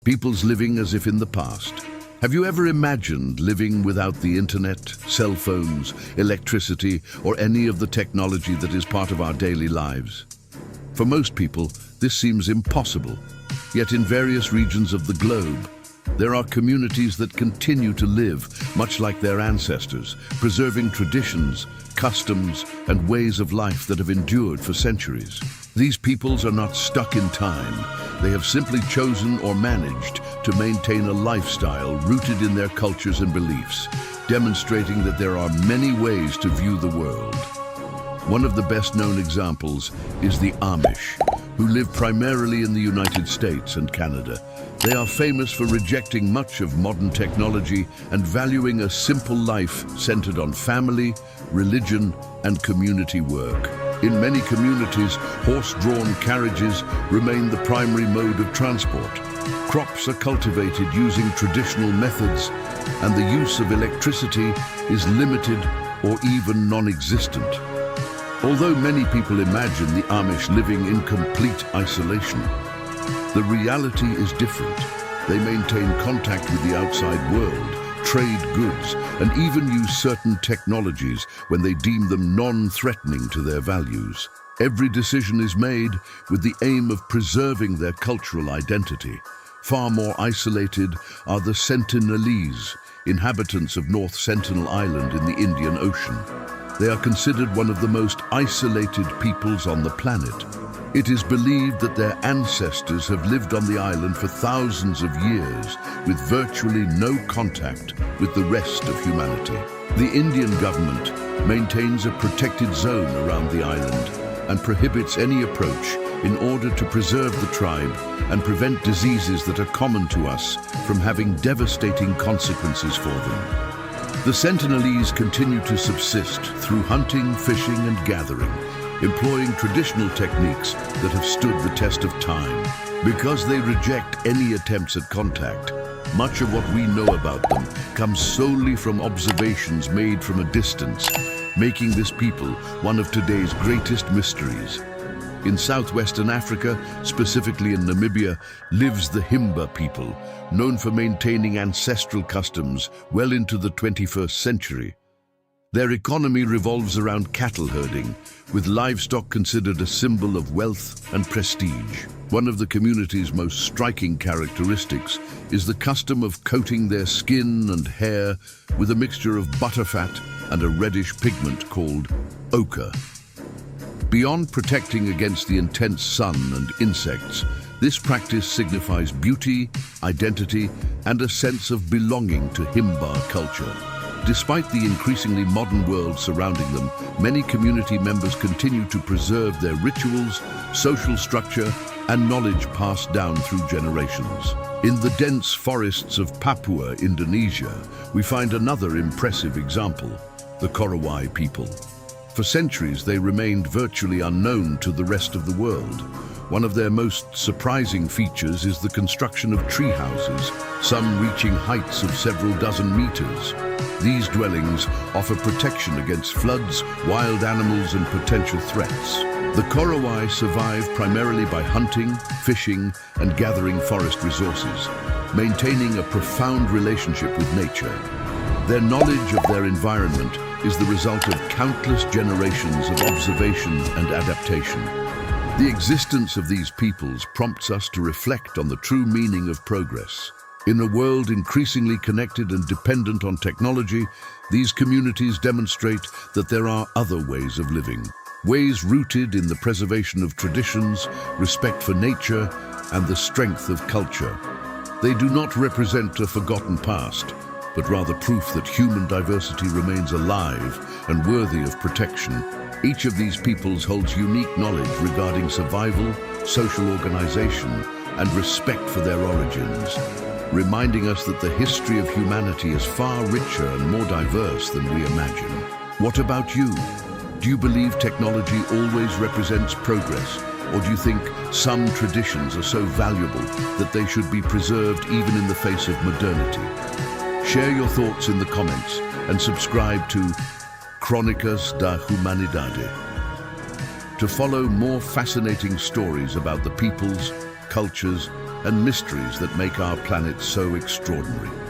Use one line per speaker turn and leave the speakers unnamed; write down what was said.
peoples living as if in the past. Have you ever imagined living without the internet, cell phones, electricity, or any of the technology that is part of our daily lives? For most people, this seems impossible. Yet in various regions of the globe, there are communities that continue to live much like their ancestors, preserving traditions, customs, and ways of life that have endured for centuries. These peoples are not stuck in time. They have simply chosen or managed to maintain a lifestyle rooted in their cultures and beliefs, demonstrating that there are many ways to view the world. One of the best-known examples is the Amish, who live primarily in the United States and Canada. They are famous for rejecting much of modern technology and valuing a simple life centered on family, religion, and community work. In many communities, horse-drawn carriages remain the primary mode of transport. Crops are cultivated using traditional methods, and the use of electricity is limited or even non-existent. Although many people imagine the Amish living in complete isolation, the reality is different. They maintain contact with the outside world, trade goods, and even use certain technologies when they deem them non-threatening to their values. Every decision is made with the aim of preserving their cultural identity. Far more isolated are the Sentinelese, inhabitants of North Sentinel Island in the Indian Ocean. They are considered one of the most isolated peoples on the planet. It is believed that their ancestors have lived on the island for thousands of years with virtually no contact with the rest of humanity. The Indian government maintains a protected zone around the island and prohibits any approach in order to preserve the tribe and prevent diseases that are common to us from having devastating consequences for them. The Sentinelese continue to subsist through hunting, fishing, and gathering, employing traditional techniques that have stood the test of time. Because they reject any attempts at contact, much of what we know about them comes solely from observations made from a distance, making this people one of today's greatest mysteries. In southwestern Africa, specifically in Namibia, lives the Himba people, known for maintaining ancestral customs well into the 21st century. Their economy revolves around cattle herding, with livestock considered a symbol of wealth and prestige. One of the community's most striking characteristics is the custom of coating their skin and hair with a mixture of butterfat and a reddish pigment called ochre. Beyond protecting against the intense sun and insects, this practice signifies beauty, identity, and a sense of belonging to Himba culture. Despite the increasingly modern world surrounding them, many community members continue to preserve their rituals, social structure, and knowledge passed down through generations. In the dense forests of Papua, Indonesia, we find another impressive example, the Korowai people. For centuries, they remained virtually unknown to the rest of the world. One of their most surprising features is the construction of tree houses, some reaching heights of several dozen meters. These dwellings offer protection against floods, wild animals, and potential threats. The Korowai survive primarily by hunting, fishing, and gathering forest resources, maintaining a profound relationship with nature. Their knowledge of their environment is the result of countless generations of observation and adaptation. The existence of these peoples prompts us to reflect on the true meaning of progress. In a world increasingly connected and dependent on technology, these communities demonstrate that there are other ways of living, ways rooted in the preservation of traditions, respect for nature, and the strength of culture. They do not represent a forgotten past, but rather proof that human diversity remains alive and worthy of protection. Each of these peoples holds unique knowledge regarding survival, social organization, and respect for their origins, reminding us that the history of humanity is far richer and more diverse than we imagine. What about you? Do you believe technology always represents progress, or do you think some traditions are so valuable that they should be preserved even in the face of modernity? Share your thoughts in the comments and subscribe to Chronicles da Humanidade to follow more fascinating stories about the peoples, cultures, and mysteries that make our planet so extraordinary.